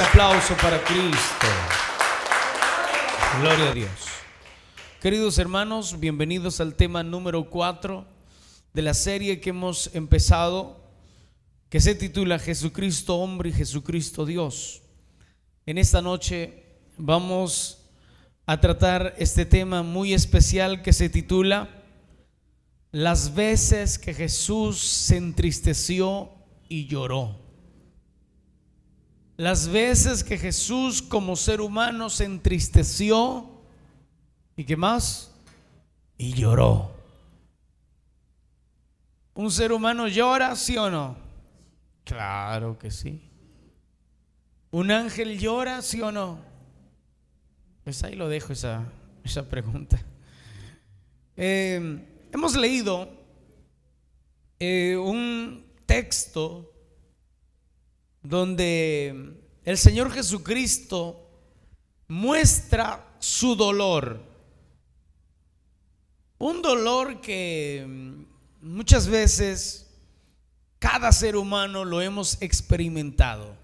ese aplauso para Cristo. Gloria a Dios. Queridos hermanos, bienvenidos al tema número 4 de la serie que hemos empezado, que se titula Jesucristo hombre y Jesucristo Dios. En esta noche vamos a tratar este tema muy especial que se titula Las veces que Jesús se entristeció y lloró. Las veces que Jesús como ser humano se entristeció y ¿qué más? Y lloró. ¿Un ser humano llora, sí o no? Claro que sí. ¿Un ángel llora, sí o no? Pues ahí lo dejo esa pregunta. Hemos leído un texto donde el Señor Jesucristo muestra su dolor. Un dolor que muchas veces cada ser humano lo hemos experimentado.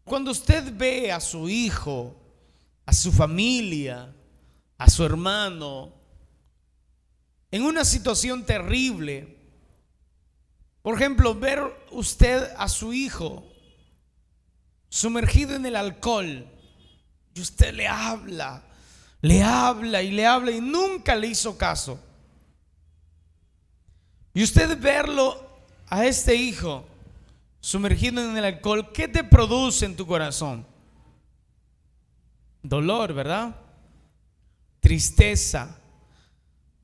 Cuando usted ve a su hijo, a su familia, a su hermano en una situación terrible, por ejemplo, ver usted a su hijo sumergido en el alcohol y usted le habla y nunca le hizo caso, y usted verlo a este hijo sumergido en el alcohol, ¿qué te produce en tu corazón? Dolor, ¿verdad? Tristeza,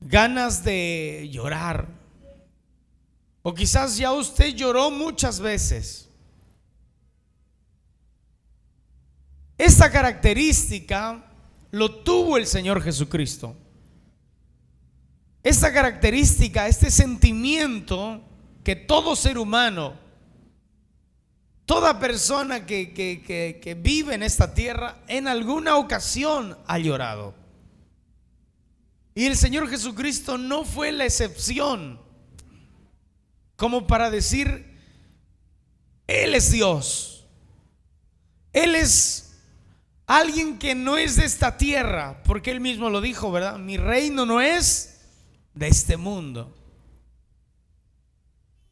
ganas de llorar. O quizás ya usted lloró muchas veces. Esta característica lo tuvo el Señor Jesucristo. Esta característica, este sentimiento que todo ser humano, toda persona que vive en esta tierra, en alguna ocasión ha llorado. Y el Señor Jesucristo no fue la excepción, como para decir, Él es Dios. Él es alguien que no es de esta tierra, porque Él mismo lo dijo, ¿verdad? Mi reino no es de este mundo.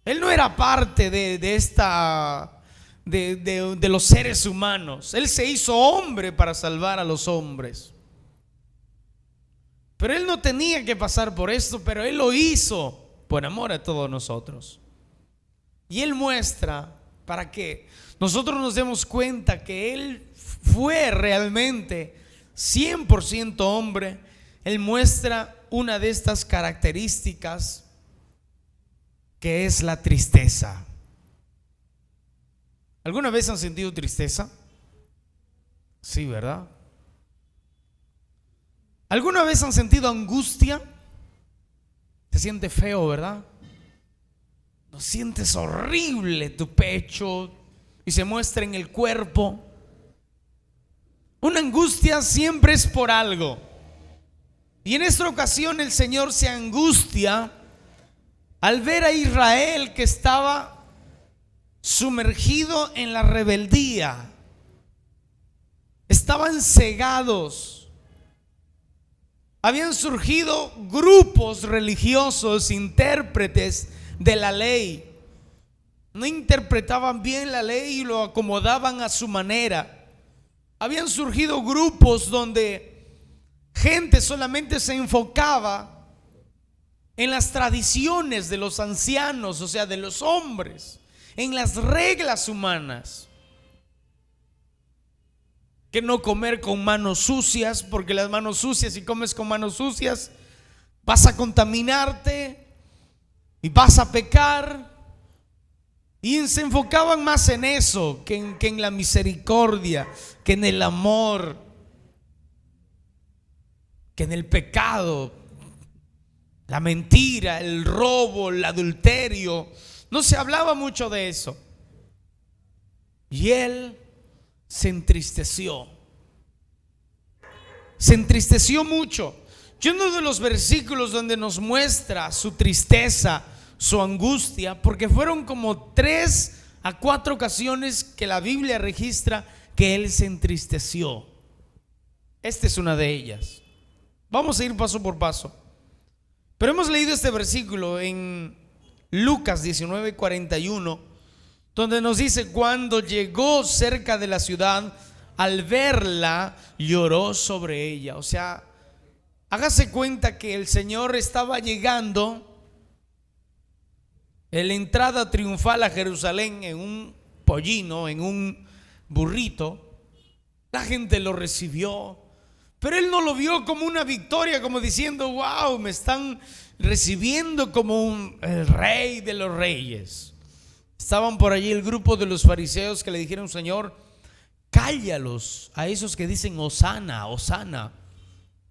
Él no era parte de los seres humanos. Él se hizo hombre para salvar a los hombres. Pero Él no tenía que pasar por esto, pero Él lo hizo por amor a todos nosotros. Y Él muestra, para que nosotros nos demos cuenta que Él fue realmente 100% hombre. Él muestra una de estas características, que es la tristeza. ¿Alguna vez han sentido tristeza? Sí, ¿verdad? ¿Alguna vez han sentido angustia? Se siente feo, ¿verdad? Lo sientes horrible tu pecho y se muestra en el cuerpo. Una angustia siempre es por algo. Y en esta ocasión el Señor se angustia al ver a Israel que estaba sumergido en la rebeldía. Estaban cegados. Habían surgido grupos religiosos, intérpretes de la ley. No interpretaban bien la ley y lo acomodaban a su manera. Habían surgido grupos donde gente solamente se enfocaba en las tradiciones de los ancianos, o sea, de los hombres, en las reglas humanas. Que no comer con manos sucias, porque las manos sucias, si comes con manos sucias, vas a contaminarte y vas a pecar. Y se enfocaban más en eso que en la misericordia, que en el amor, que en el pecado, la mentira, el robo, el adulterio. No se hablaba mucho de eso. Y Él se entristeció mucho. Y uno de los versículos donde nos muestra su tristeza, su angustia, porque fueron como 3 a 4 ocasiones que la Biblia registra que él se entristeció. Esta es una de ellas. Vamos a ir paso por paso. Pero hemos leído este versículo en Lucas 19:41, donde nos dice: cuando llegó cerca de la ciudad, al verla, lloró sobre ella. O sea, hágase cuenta que el Señor estaba llegando en la entrada triunfal a Jerusalén en un pollino, en un burrito. La gente lo recibió, pero él no lo vio como una victoria, como diciendo: wow, me están recibiendo como el rey de los reyes. Estaban por allí el grupo de los fariseos que le dijeron: Señor, cállalos a esos que dicen Hosana, Hosana,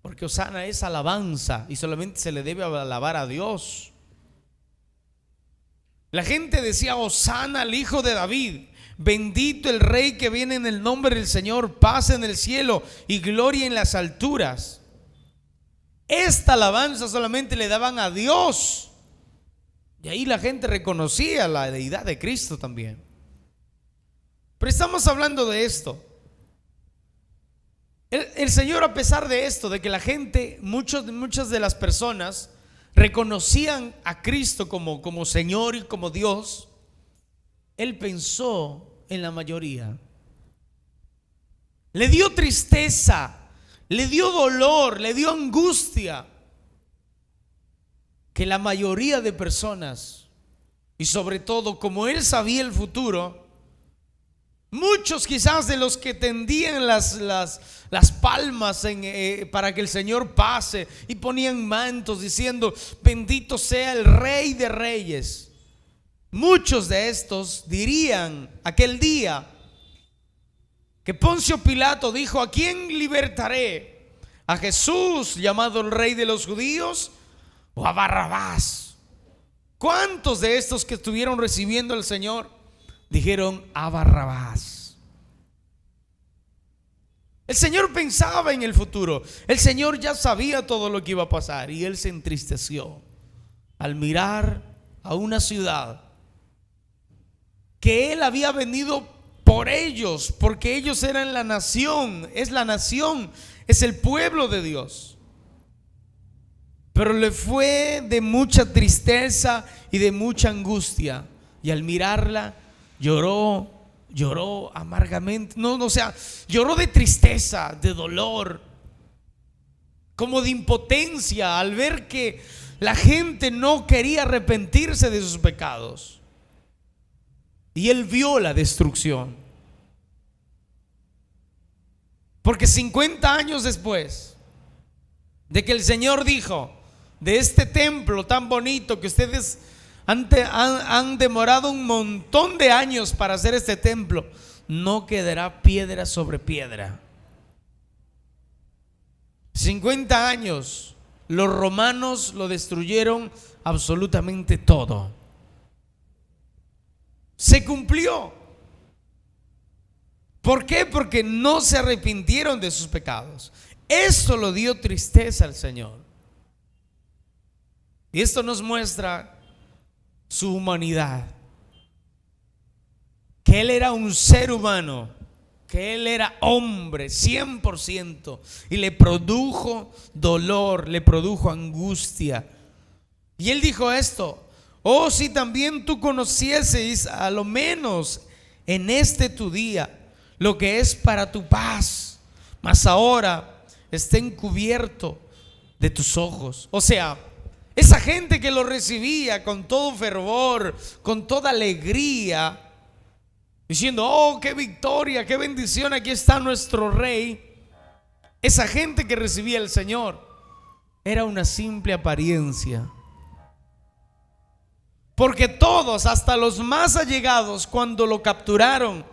porque Hosana es alabanza y solamente se le debe alabar a Dios. La gente decía: Hosana al hijo de David, bendito el rey que viene en el nombre del Señor, paz en el cielo y gloria en las alturas. Esta alabanza solamente le daban a Dios, y ahí la gente reconocía la deidad de Cristo también. Pero estamos hablando de esto. El Señor, a pesar de esto, de que la gente, muchas de las personas reconocían a Cristo como Señor y como Dios, Él pensó en la mayoría. Le dio tristeza, le dio dolor, le dio angustia que la mayoría de personas, y sobre todo como Él sabía el futuro, muchos quizás de los que tendían las palmas para que el Señor pase y ponían mantos diciendo: bendito sea el Rey de Reyes, muchos de estos dirían aquel día que Poncio Pilato dijo: ¿a quién libertaré? ¿A Jesús, llamado el Rey de los Judíos, o a Barrabás? ¿Cuántos de estos que estuvieron recibiendo al Señor dijeron: a Barrabás? El Señor pensaba en el futuro. El Señor ya sabía todo lo que iba a pasar, y Él se entristeció al mirar a una ciudad que Él había venido por ellos, porque ellos eran la nación, es el pueblo de Dios. Pero le fue de mucha tristeza y de mucha angustia, y al mirarla lloró amargamente. Lloró de tristeza, de dolor, como de impotencia al ver que la gente no quería arrepentirse de sus pecados. Y él vio la destrucción, porque 50 años después de que el Señor dijo: de este templo tan bonito que ustedes han demorado un montón de años para hacer este templo, no quedará piedra sobre piedra. 50 años los romanos lo destruyeron absolutamente todo. Se cumplió. ¿Por qué? Porque no se arrepintieron de sus pecados. Eso lo dio tristeza al Señor. Y esto nos muestra su humanidad, que Él era un ser humano, que Él era hombre 100%, y le produjo dolor, le produjo angustia. Y Él dijo esto: oh, si también tú conocieses a lo menos en este tu día lo que es para tu paz, mas ahora está encubierto de tus ojos. O sea, esa gente que lo recibía con todo fervor, con toda alegría, diciendo: oh, qué victoria, qué bendición, aquí está nuestro rey. Esa gente que recibía al Señor era una simple apariencia. Porque todos, hasta los más allegados, cuando lo capturaron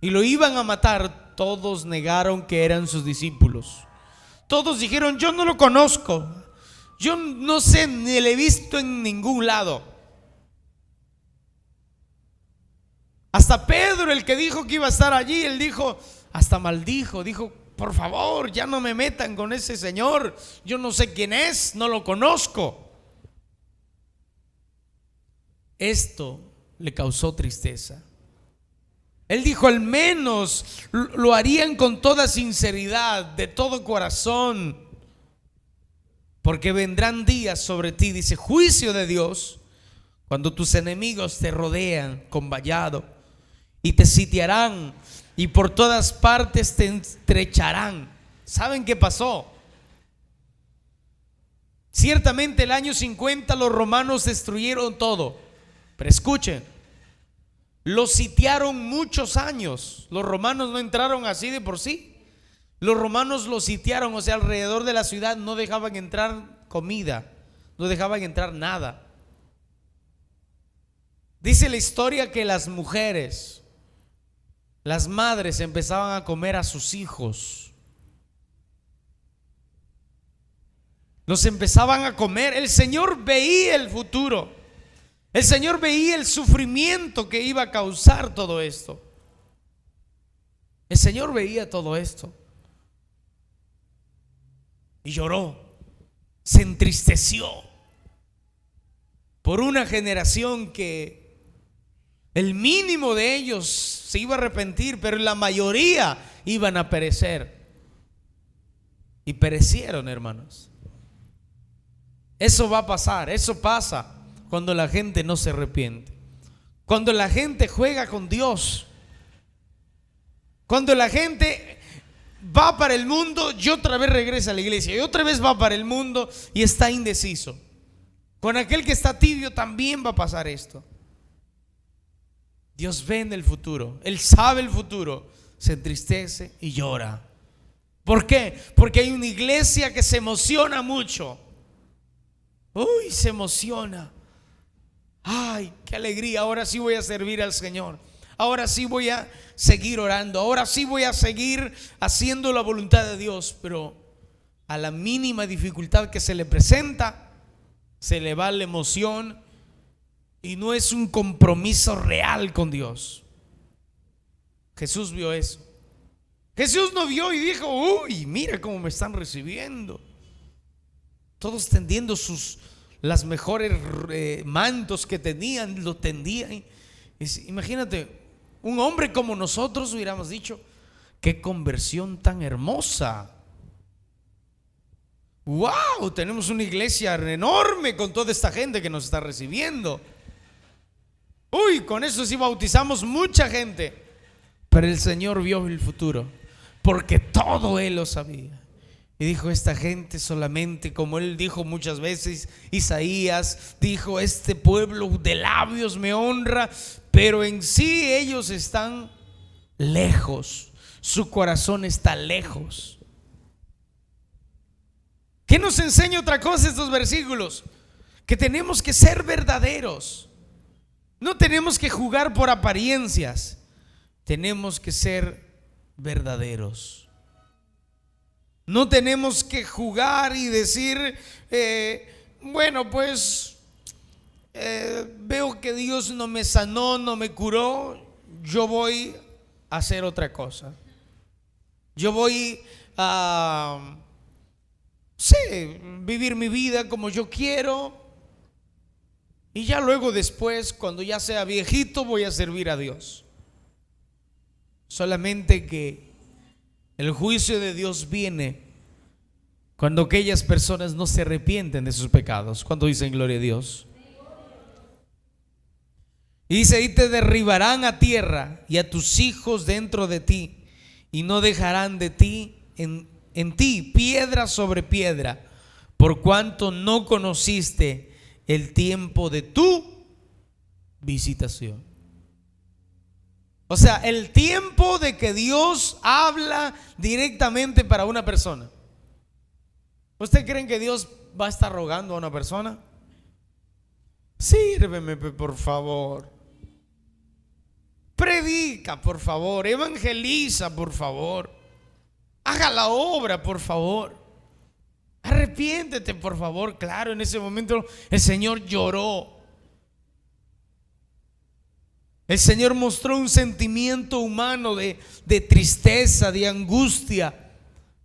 y lo iban a matar, todos negaron que eran sus discípulos. Todos dijeron: yo no lo conozco, yo no sé, ni le he visto en ningún lado. Hasta Pedro, el que dijo que iba a estar allí, él dijo, hasta maldijo, dijo: por favor, ya no me metan con ese señor, yo no sé quién es, no lo conozco. Esto le causó tristeza. Él dijo, al menos lo harían con toda sinceridad, de todo corazón, porque vendrán días sobre ti, dice, juicio de Dios, cuando tus enemigos te rodean con vallado y te sitiarán y por todas partes te estrecharán. ¿Saben qué pasó? Ciertamente el año 50 los romanos destruyeron todo, pero escuchen, los sitiaron muchos años. Los romanos no entraron así de por sí. Los romanos los sitiaron, o sea, alrededor de la ciudad no dejaban entrar comida, no dejaban entrar nada. Dice la historia que las mujeres, las madres empezaban a comer a sus hijos. Los empezaban a comer. El Señor veía el futuro. El Señor veía el sufrimiento que iba a causar todo esto. El Señor veía todo esto. Y lloró, se entristeció por una generación que el mínimo de ellos se iba a arrepentir, pero la mayoría iban a perecer. Y perecieron, hermanos. Eso va a pasar, eso pasa cuando la gente no se arrepiente, cuando la gente juega con Dios, cuando la gente va para el mundo y otra vez regresa a la iglesia y otra vez va para el mundo y está indeciso. Con aquel que está tibio también va a pasar esto. Dios ve en el futuro, Él sabe el futuro, se entristece y llora. ¿Por qué? Porque hay una iglesia que se emociona mucho. Uy, se emociona. Ay, qué alegría, ahora sí voy a servir al Señor. Ahora sí voy a seguir orando. Ahora sí voy a seguir haciendo la voluntad de Dios. Pero a la mínima dificultad que se le presenta, se le va la emoción y no es un compromiso real con Dios. Jesús vio eso. Jesús no vio y dijo, uy, mira cómo me están recibiendo. Todos tendiendo las mejores mantos que tenían, lo tendían. Imagínate, un hombre como nosotros hubiéramos dicho, qué conversión tan hermosa. Wow, tenemos una iglesia enorme con toda esta gente que nos está recibiendo. Uy, con eso sí bautizamos mucha gente. Pero el Señor vio el futuro, porque todo Él lo sabía. Y dijo, esta gente solamente, como Él dijo muchas veces, Isaías dijo, este pueblo de labios me honra, pero en sí ellos están lejos, su corazón está lejos. ¿Qué nos enseña otra cosa estos versículos? Que tenemos que ser verdaderos. No tenemos que jugar por apariencias, tenemos que ser verdaderos. No tenemos que jugar y decir, bueno, pues veo que Dios no me sanó, no me curó, yo voy a hacer otra cosa. Yo voy a, sí, vivir mi vida como yo quiero. Y ya luego después, cuando ya sea viejito, voy a servir a Dios. Solamente que el juicio de Dios viene cuando aquellas personas no se arrepienten de sus pecados. ¿Cuánto dicen gloria a Dios? Y dice, y te derribarán a tierra y a tus hijos dentro de ti, y no dejarán de ti en ti piedra sobre piedra, por cuanto no conociste el tiempo de tu visitación. O sea, el tiempo de que Dios habla directamente para una persona. ¿Usted cree que Dios va a estar rogando a una persona? Sírveme, por favor. Predica, por favor. Evangeliza, por favor. Haga la obra, por favor. Arrepiéntete, por favor. Claro, en ese momento el Señor lloró. El Señor mostró un sentimiento humano de tristeza, de angustia,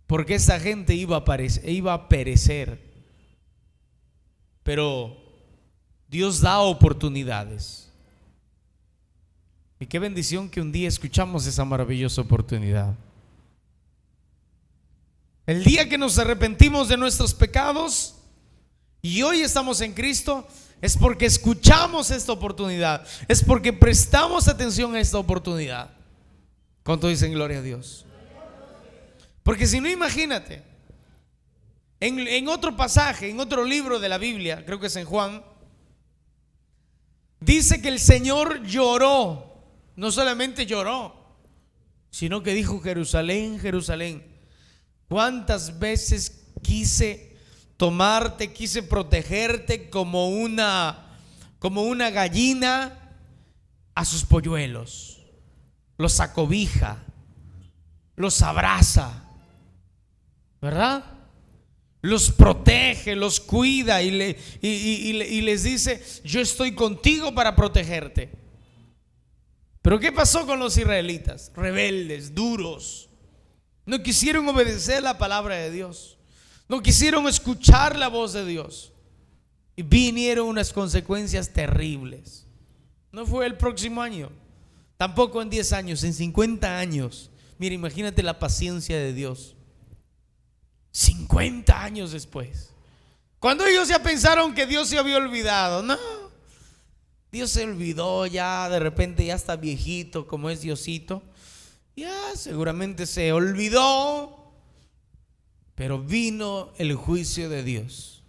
porque esa gente iba a perecer. Pero Dios da oportunidades. Y qué bendición que un día escuchamos esa maravillosa oportunidad. El día que nos arrepentimos de nuestros pecados y hoy estamos en Cristo, es porque escuchamos esta oportunidad, es porque prestamos atención a esta oportunidad. ¿Cuánto dicen gloria a Dios? Porque si no, imagínate, en otro pasaje, en otro libro de la Biblia, creo que es en Juan, dice que el Señor lloró. No solamente lloró, sino que dijo: Jerusalén, Jerusalén, cuántas veces quise tomarte, quise protegerte como una gallina a sus polluelos. Los acobija, los abraza, ¿verdad? Los protege, los cuida y les dice: yo estoy contigo para protegerte. Pero ¿qué pasó con los israelitas? Rebeldes, duros. No quisieron obedecer la palabra de Dios. No quisieron escuchar la voz de Dios. Y vinieron unas consecuencias terribles. No fue el próximo año, tampoco en 10 años, en 50 años. Mira, imagínate la paciencia de Dios. 50 años después, cuando ellos ya pensaron que Dios se había olvidado. No, Dios se olvidó ya, de repente ya está viejito como es Diosito. Ya seguramente se olvidó. Pero vino el juicio de Dios.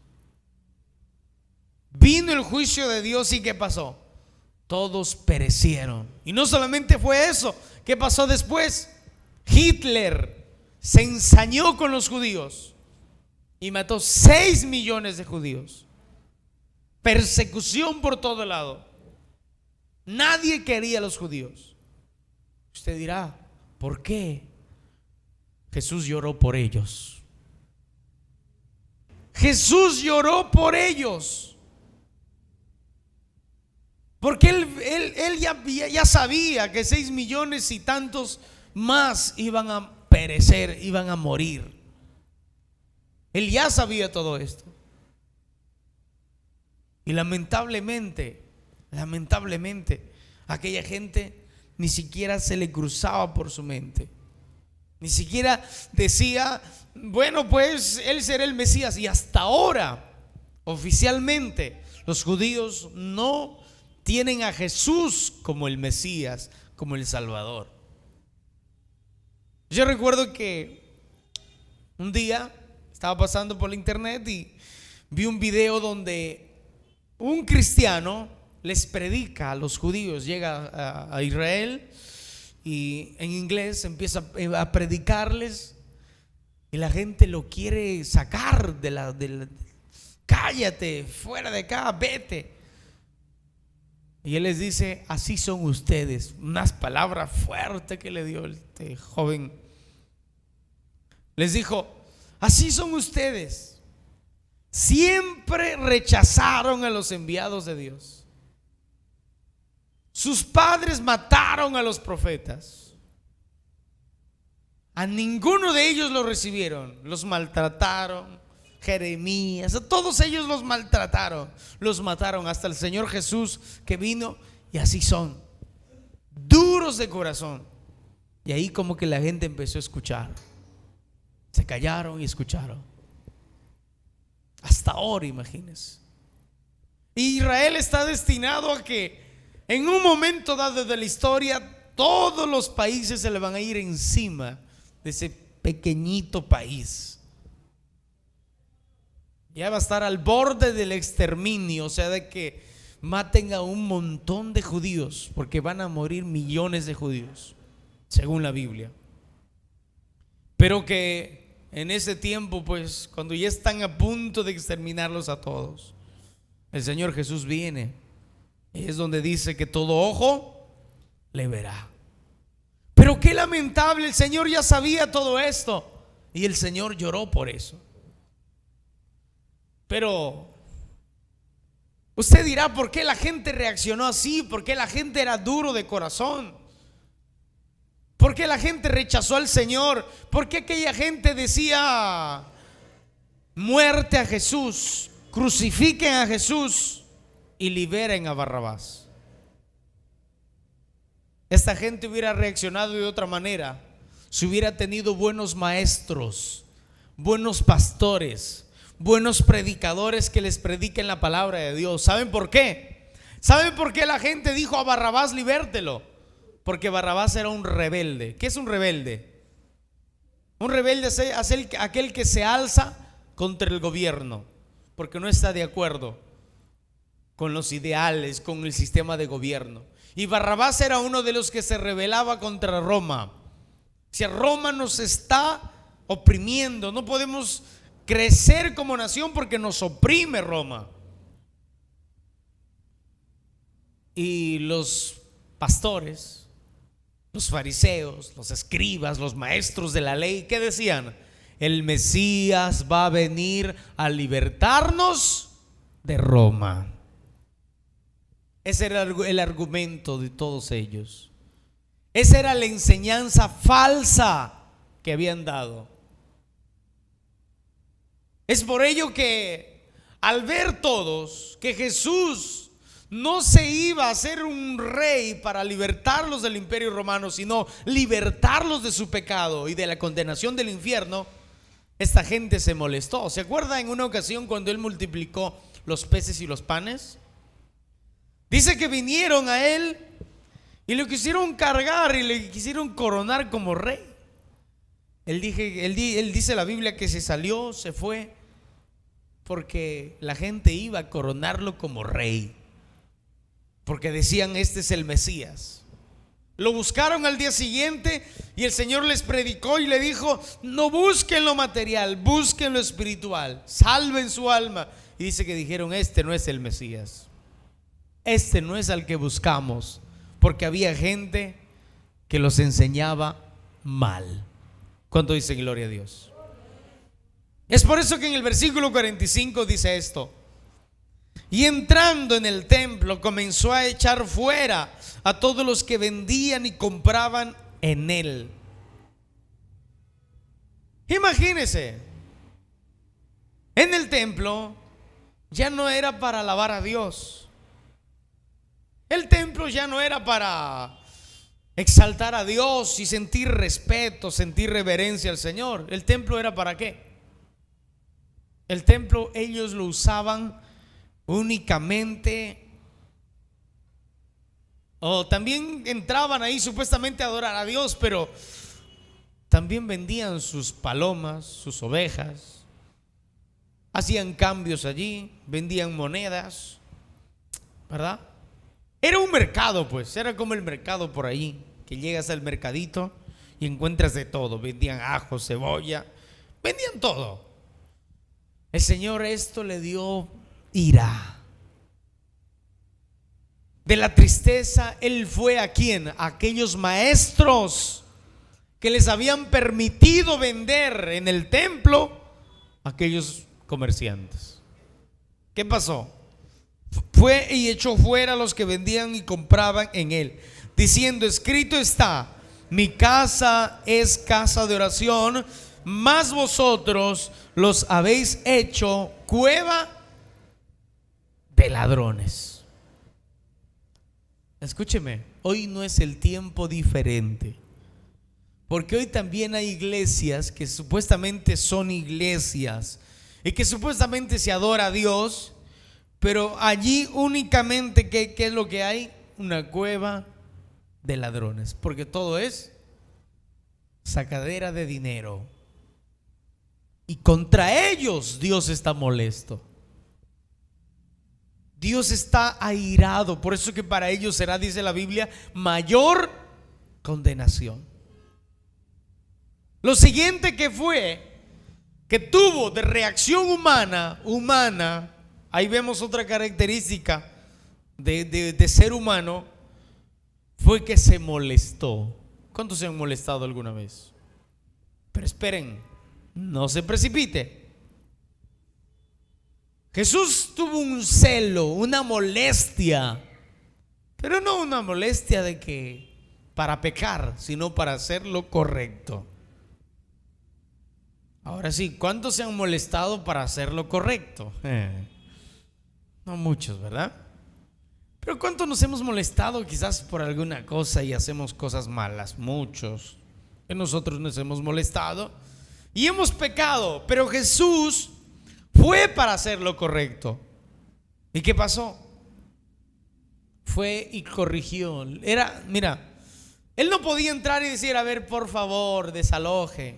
Vino el juicio de Dios y ¿qué pasó? Todos perecieron. Y no solamente fue eso, ¿qué pasó después? Hitler se ensañó con los judíos y mató 6 millones de judíos. Persecución por todo lado. Nadie quería a los judíos. Usted dirá: ¿por qué? Jesús lloró por ellos. Jesús lloró por ellos. Porque él ya sabía que 6 millones y tantos más iban a perecer, iban a morir. Él ya sabía todo esto. Y lamentablemente, aquella gente ni siquiera se le cruzaba por su mente. Ni siquiera decía: bueno, pues él será el Mesías. Y hasta ahora, oficialmente, los judíos no tienen a Jesús como el Mesías, como el Salvador. Yo recuerdo que un día estaba pasando por la internet y vi un video donde un cristiano les predica a los judíos. Llega a Israel y en inglés empieza a predicarles, y la gente lo quiere sacar cállate, fuera de acá, vete. Y él les dice: así son ustedes. Unas palabras fuertes que le dio este joven. Les dijo: así son ustedes. Siempre rechazaron a los enviados de Dios. Sus padres mataron a los profetas. A ninguno de ellos lo recibieron. Los maltrataron. Jeremías, a todos ellos los maltrataron, los mataron, hasta el Señor Jesús que vino. Y así son, duros de corazón. Y ahí como que la gente empezó a escuchar. Se callaron y escucharon. Hasta ahora, imagínense. Israel está destinado a que en un momento dado de la historia todos los países se le van a ir encima de ese pequeñito país. Ya va a estar al borde del exterminio, o sea, de que maten a un montón de judíos, porque van a morir millones de judíos, según la Biblia. Pero que en ese tiempo, pues, cuando ya están a punto de exterminarlos a todos, el Señor Jesús viene. Es donde dice que todo ojo le verá. Pero qué lamentable, el Señor ya sabía todo esto y el Señor lloró por eso. Pero usted dirá: ¿por qué la gente reaccionó así? ¿Por qué la gente era duro de corazón? ¿Por qué la gente rechazó al Señor? ¿Por qué aquella gente decía: muerte a Jesús, crucifiquen a Jesús y liberen a Barrabás? esta gente hubiera reaccionado de otra manera si hubiera tenido buenos maestros, buenos pastores, buenos predicadores que les prediquen la palabra de Dios. ¿Saben por qué? ¿Saben por qué la gente dijo a Barrabás libértelo? Porque Barrabás era un rebelde. ¿Qué es un rebelde? Un rebelde es aquel que se alza contra el gobierno porque no está de acuerdo con los ideales, con el sistema de gobierno. Y Barrabás era uno de los que se rebelaba contra Roma. Si Roma nos está oprimiendo, no podemos crecer como nación porque nos oprime Roma. Y los pastores, los fariseos, los escribas, los maestros de la ley, ¿qué decían? El Mesías va a venir a libertarnos de Roma. Ese era el argumento de todos ellos. Esa era la enseñanza falsa que habían dado. Es por ello que al ver todos que Jesús no se iba a ser un rey para libertarlos del imperio romano, sino libertarlos de su pecado y de la condenación del infierno, esta gente se molestó. ¿Se acuerda en una ocasión cuando él multiplicó los peces y los panes? Dice que vinieron a él y lo quisieron cargar y le quisieron coronar como rey. Él dice la Biblia que se salió, se fue, porque la gente iba a coronarlo como rey, porque decían: este es el Mesías. Lo buscaron al día siguiente y el Señor les predicó y le dijo: no busquen lo material, busquen lo espiritual, salven su alma. Y dice que dijeron: este no es el Mesías, este no es al que buscamos, porque había gente que los enseñaba mal. ¿Cuánto dicen gloria a Dios? Es por eso que en el versículo 45 dice esto: y entrando en el templo comenzó a echar fuera a todos los que vendían y compraban en él. Imagínense, en el templo ya no era para alabar a Dios. El templo ya no era para exaltar a Dios y sentir respeto, sentir reverencia al Señor. El templo era para qué. El templo ellos lo usaban únicamente, o también entraban ahí supuestamente a adorar a Dios, pero también vendían sus palomas, sus ovejas, hacían cambios allí, vendían monedas, ¿verdad? Era un mercado, pues, era como el mercado por ahí, que llegas al mercadito y encuentras de todo. Vendían ajo, cebolla, vendían todo. El Señor esto le dio ira. De la tristeza Él fue ¿a quién? A aquellos maestros que les habían permitido vender en el templo a aquellos comerciantes. ¿Qué pasó? Fue y echó fuera a los que vendían y compraban en él, diciendo: escrito está, mi casa es casa de oración, mas vosotros los habéis hecho cueva de ladrones. Escúcheme, hoy no es el tiempo diferente, porque hoy también hay iglesias que supuestamente son iglesias y que supuestamente se adora a Dios, pero allí únicamente ¿qué es lo que hay? Una cueva de ladrones, porque todo es sacadera de dinero. Y contra ellos Dios está molesto. Dios está airado. Por eso que para ellos será, dice la Biblia, mayor condenación. Lo siguiente que tuvo de reacción humana, ahí vemos otra característica de ser humano, fue que se molestó. ¿Cuántos se han molestado alguna vez? Pero esperen, no se precipite. Jesús tuvo un celo, una molestia, pero no una molestia de que para pecar, sino para hacer lo correcto. Ahora sí, ¿cuántos se han molestado para hacer lo correcto? No muchos, ¿verdad? Pero ¿cuánto nos hemos molestado quizás por alguna cosa y hacemos cosas malas? Muchos de nosotros nos hemos molestado y hemos pecado, pero Jesús fue para hacer lo correcto. ¿Y qué pasó? Fue y corrigió. Mira, él no podía entrar y decir: a ver, por favor, desaloje.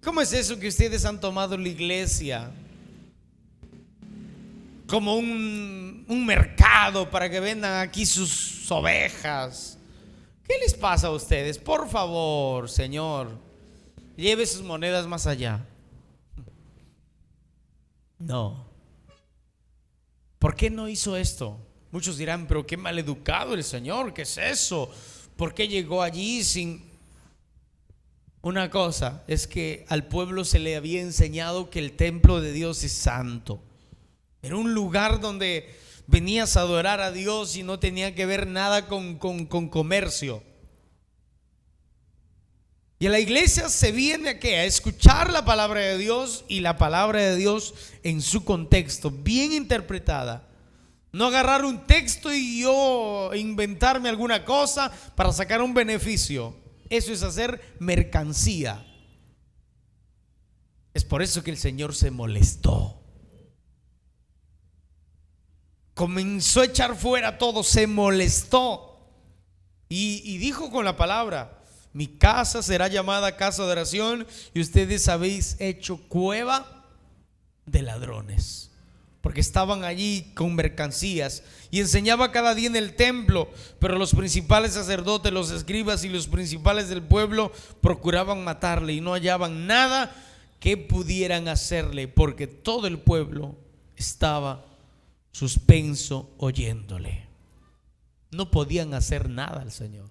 ¿Cómo es eso que ustedes han tomado la iglesia como un mercado para que vendan aquí sus ovejas? ¿Qué les pasa a ustedes? Por favor, Señor, lleve sus monedas más allá. No. ¿Por qué no hizo esto? Muchos dirán: pero qué maleducado el Señor, ¿qué es eso? ¿Por qué llegó allí sin...? Una cosa es que al pueblo se le había enseñado que el templo de Dios es santo. Era un lugar donde venías a adorar a Dios y no tenía que ver nada con comercio. Y a la iglesia se viene ¿a qué? A escuchar la palabra de Dios, y la palabra de Dios en su contexto, bien interpretada. No agarrar un texto y yo inventarme alguna cosa para sacar un beneficio. Eso es hacer mercancía. Es por eso que el Señor se molestó. Comenzó a echar fuera todo, se molestó. Y dijo con la palabra: mi casa será llamada casa de oración, y ustedes habéis hecho cueva de ladrones. Porque estaban allí con mercancías, y enseñaba cada día en el templo. Pero los principales sacerdotes, los escribas y los principales del pueblo procuraban matarle, y no hallaban nada que pudieran hacerle, porque todo el pueblo estaba suspenso oyéndole. No podían hacer nada al Señor.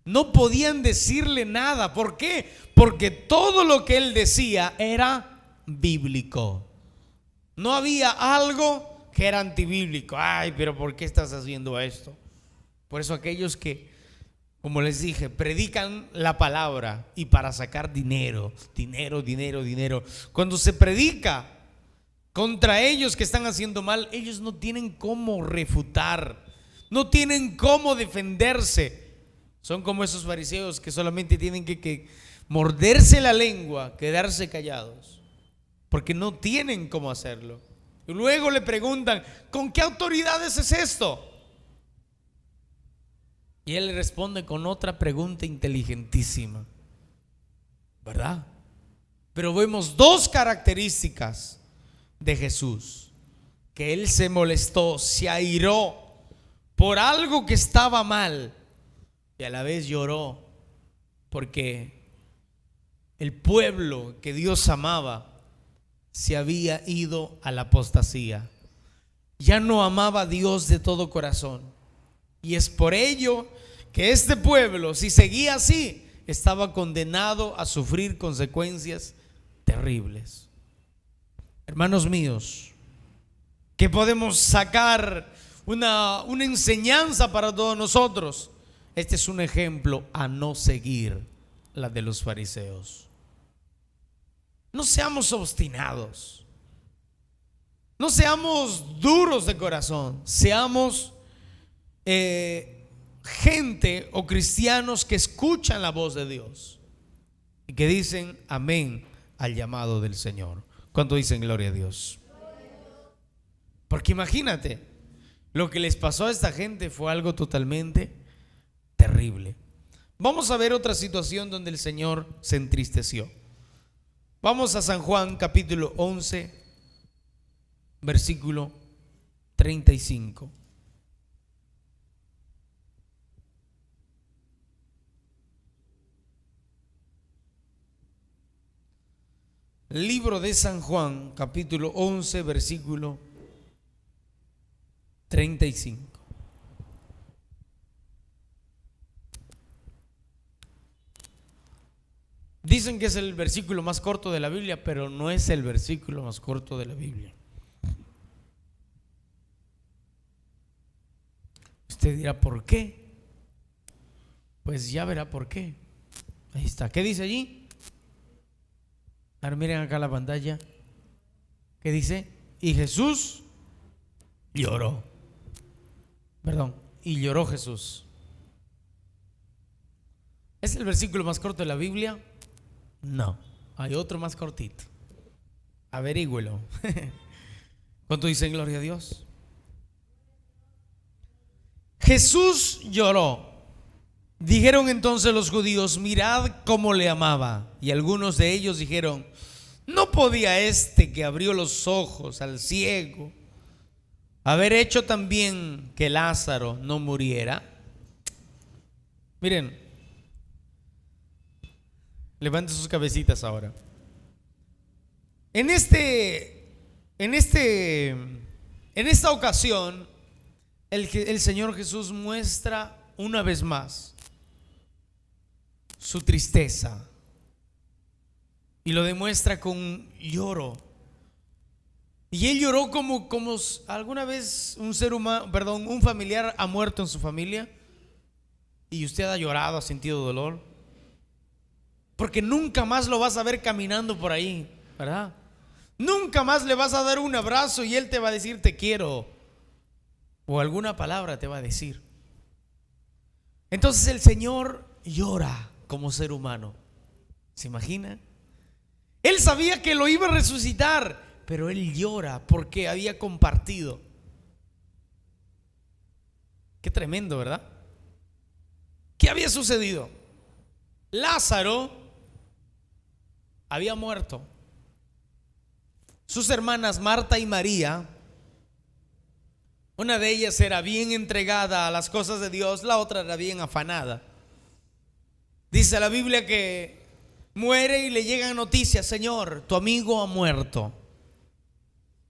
No podían decirle nada. ¿Por qué? Porque todo lo que él decía era bíblico. No había algo que era antibíblico. Ay, pero ¿por qué estás haciendo esto? Por eso aquellos que, como les dije, predican la palabra y para sacar dinero. Cuando se predica contra ellos que están haciendo mal, ellos no tienen cómo refutar, no tienen cómo defenderse. Son como esos fariseos que solamente tienen que morderse la lengua, quedarse callados, porque no tienen cómo hacerlo. Y luego le preguntan: ¿con qué autoridades es esto? Y él le responde con otra pregunta inteligentísima, ¿verdad? Pero vemos dos características de Jesús: que él se molestó, se airó por algo que estaba mal, y a la vez lloró porque el pueblo que Dios amaba se había ido a la apostasía. Ya no amaba a Dios de todo corazón. Y es por ello que este pueblo, si seguía así, estaba condenado a sufrir consecuencias terribles. Hermanos míos, que podemos sacar una enseñanza para todos nosotros. Este es un ejemplo a no seguir, la de los fariseos. No seamos obstinados, no seamos duros de corazón, seamos gente o cristianos que escuchan la voz de Dios y que dicen amén al llamado del Señor. ¿Cuánto dicen gloria a Dios? Porque imagínate, lo que les pasó a esta gente fue algo totalmente terrible. Vamos a ver otra situación donde el Señor se entristeció. Vamos a San Juan capítulo 11, versículo 35. Libro de San Juan capítulo 11, versículo 35. Dicen que es el versículo más corto de la Biblia, pero no es el versículo más corto de la Biblia. Usted dirá: ¿por qué? Pues ya verá por qué. Ahí está. ¿Qué dice allí? Ahora miren acá la pantalla. ¿Qué dice? Y Jesús lloró. Perdón, y lloró Jesús. ¿Es el versículo más corto de la Biblia? No, hay otro más cortito. Averígüelo. ¿Cuánto dicen gloria a Dios? Jesús lloró. Dijeron entonces los judíos: mirad cómo le amaba. Y algunos de ellos dijeron: ¿no podía este que abrió los ojos al ciego haber hecho también que Lázaro no muriera? Miren, levanten sus cabecitas ahora. En esta ocasión, el Señor Jesús muestra una vez más su tristeza, y lo demuestra con lloro. Y él lloró como alguna vez un familiar ha muerto en su familia y usted ha llorado, ha sentido dolor, porque nunca más lo vas a ver caminando por ahí, ¿verdad? Nunca más le vas a dar un abrazo y él te va a decir te quiero, o alguna palabra te va a decir. Entonces el Señor llora como ser humano. ¿Se imagina? Él sabía que lo iba a resucitar, pero él llora porque había compartido. Qué tremendo, ¿verdad? ¿Qué había sucedido? Lázaro había muerto. Sus hermanas Marta y María, una de ellas era bien entregada a las cosas de Dios, la otra era bien afanada. Dice la Biblia que muere y le llegan noticias: Señor, tu amigo ha muerto.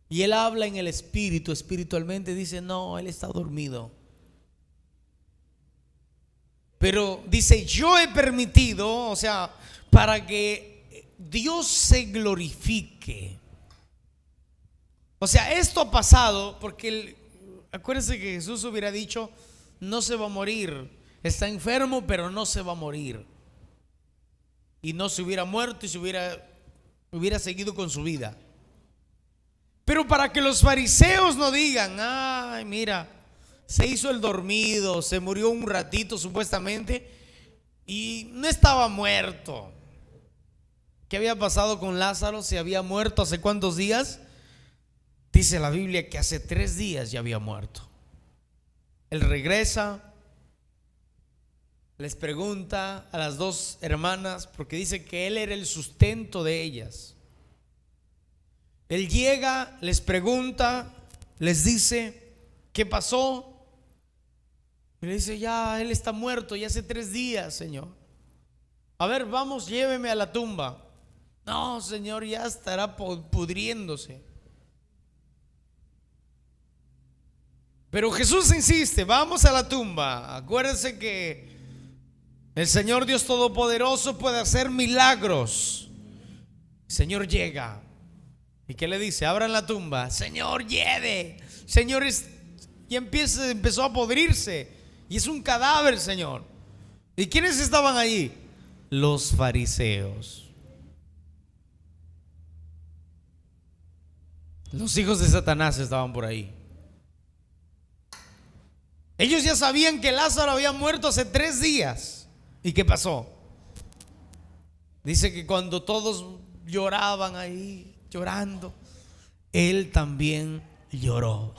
Y él habla en el espíritu, espiritualmente dice: no, él está dormido. Pero dice: yo he permitido, o sea, para que Dios se glorifique. O sea, esto ha pasado porque acuérdense que Jesús hubiera dicho: no se va a morir, está enfermo, pero no se va a morir. Y no se hubiera muerto y hubiera seguido con su vida. Pero para que los fariseos no digan: ay, mira, se hizo el dormido, se murió un ratito supuestamente y no estaba muerto. ¿Qué había pasado con Lázaro? ¿Se había muerto hace cuántos días? Dice la Biblia que hace 3 días ya había muerto. Él regresa, les pregunta a las 2 hermanas, porque dice que él era el sustento de ellas. Él llega, les pregunta, les dice: ¿qué pasó? Y le dice: ya, él está muerto, ya hace 3 días, Señor. A ver, vamos, lléveme a la tumba. No, Señor, ya estará pudriéndose. Pero Jesús insiste: vamos a la tumba. Acuérdense que el Señor Dios Todopoderoso puede hacer milagros. El Señor llega. ¿Y qué le dice? Abran la tumba. Señor, lleve. Señor, y empezó a podrirse. Y es un cadáver, Señor. ¿Y quiénes estaban allí? Los fariseos. Los hijos de Satanás estaban por ahí. Ellos ya sabían que Lázaro había muerto hace 3 días. ¿Y qué pasó? Dice que cuando todos lloraban ahí, llorando, él también lloró.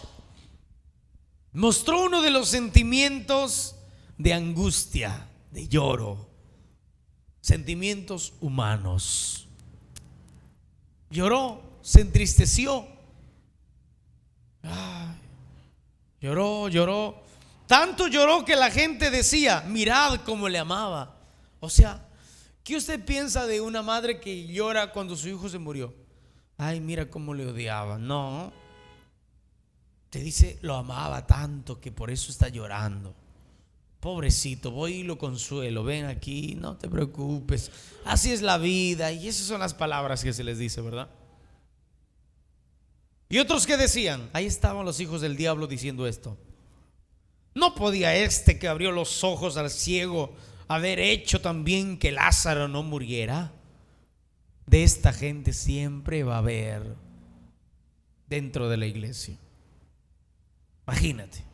Mostró uno de los sentimientos de angustia, de lloro, sentimientos humanos. Lloró, se entristeció. Lloró. Tanto lloró que la gente decía: mirad cómo le amaba. O sea, ¿qué usted piensa de una madre que llora cuando su hijo se murió? Ay, mira cómo le odiaba. No, te dice: lo amaba tanto que por eso está llorando. Pobrecito, voy y lo consuelo. Ven aquí, no te preocupes, así es la vida. Y esas son las palabras que se les dice, ¿verdad? Y otros que decían: ahí estaban los hijos del diablo diciendo esto: ¿no podía este que abrió los ojos al ciego haber hecho también que Lázaro no muriera? De esta gente siempre va a haber dentro de la iglesia. Imagínate.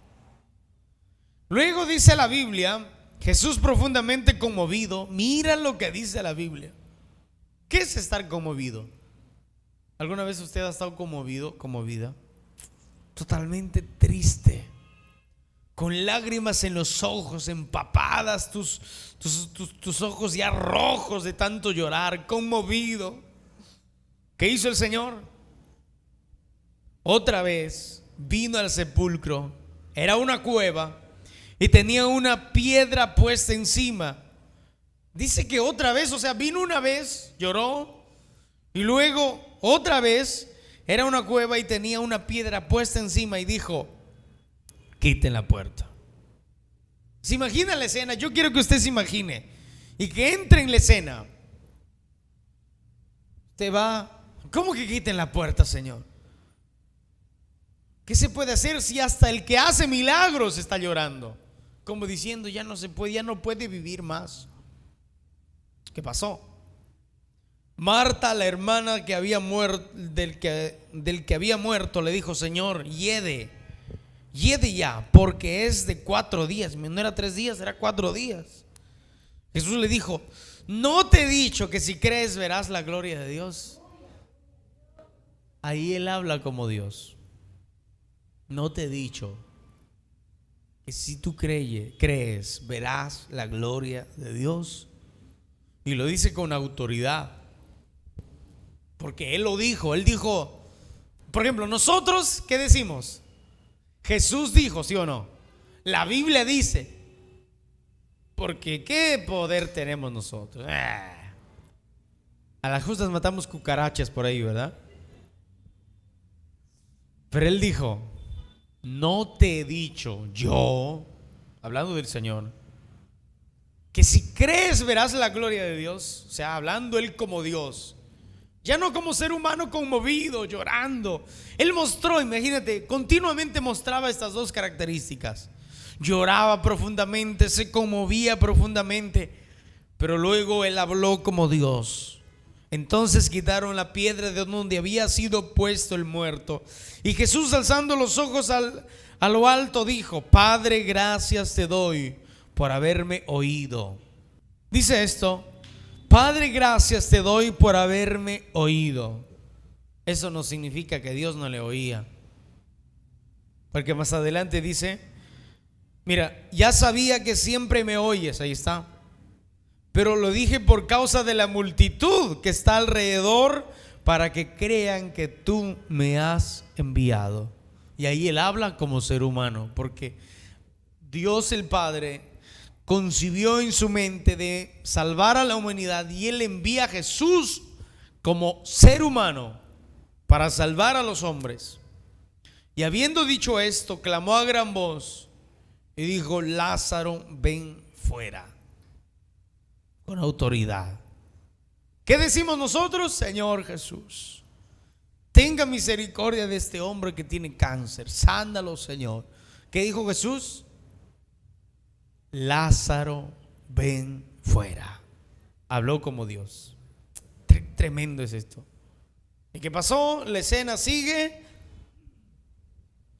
Luego dice la Biblia, Jesús profundamente conmovido. Mira lo que dice la Biblia. ¿Qué es estar conmovido? ¿Alguna vez usted ha estado conmovido, conmovida? Totalmente triste, con lágrimas en los ojos, empapadas, tus ojos ya rojos de tanto llorar, conmovido. ¿Qué hizo el Señor? Otra vez vino al sepulcro. Era una cueva y tenía una piedra puesta encima. Dice que otra vez, o sea, vino una vez, lloró, y luego otra vez. Era una cueva y tenía una piedra puesta encima y dijo: quiten la puerta. ¿Se imagina la escena? Yo quiero que usted se imagine y que entre en la escena. Usted va: ¿cómo que quiten la puerta, Señor? ¿Qué se puede hacer si hasta el que hace milagros está llorando? Como diciendo: ya no se puede, ya no puede vivir más. ¿Qué pasó? Marta, la hermana que había muerto, del que había muerto, le dijo: Señor, hiede ya, porque es de 4 días. No era 3 días, era 4 días. Jesús le dijo: ¿no te he dicho que si crees verás la gloria de Dios? Ahí él habla como Dios. No te he dicho que si tú crees verás la gloria de Dios. Y lo dice con autoridad, porque él lo dijo. Él dijo, por ejemplo, nosotros, ¿qué decimos? Jesús dijo, ¿sí o no? La Biblia dice. Porque ¿qué poder tenemos nosotros? A las justas matamos cucarachas por ahí, ¿verdad? Pero él dijo: no te he dicho yo, hablando del Señor, que si crees verás la gloria de Dios. O sea, hablando él como Dios, ya no como ser humano conmovido, llorando. Él mostró, imagínate, continuamente mostraba estas dos características. Lloraba profundamente, se conmovía profundamente, pero luego él habló como Dios. Entonces quitaron la piedra de donde había sido puesto el muerto, y Jesús, alzando los ojos a lo alto, dijo: Padre, gracias te doy por haberme oído. Dice esto: Padre, gracias te doy por haberme oído. Eso no significa que Dios no le oía, porque más adelante dice: mira, ya sabía que siempre me oyes. Ahí está. Pero lo dije por causa de la multitud que está alrededor, para que crean que tú me has enviado. Y ahí él habla como ser humano, porque Dios el Padre concibió en su mente de salvar a la humanidad, y él envía a Jesús como ser humano para salvar a los hombres. Y habiendo dicho esto, clamó a gran voz y dijo: Lázaro, ven fuera. Con autoridad. ¿Qué decimos nosotros? Señor Jesús, tenga misericordia de este hombre que tiene cáncer, sánalo, Señor. ¿Qué dijo Jesús? Lázaro, ven fuera. Habló como Dios. Tremendo es esto. ¿Y qué pasó? La escena sigue,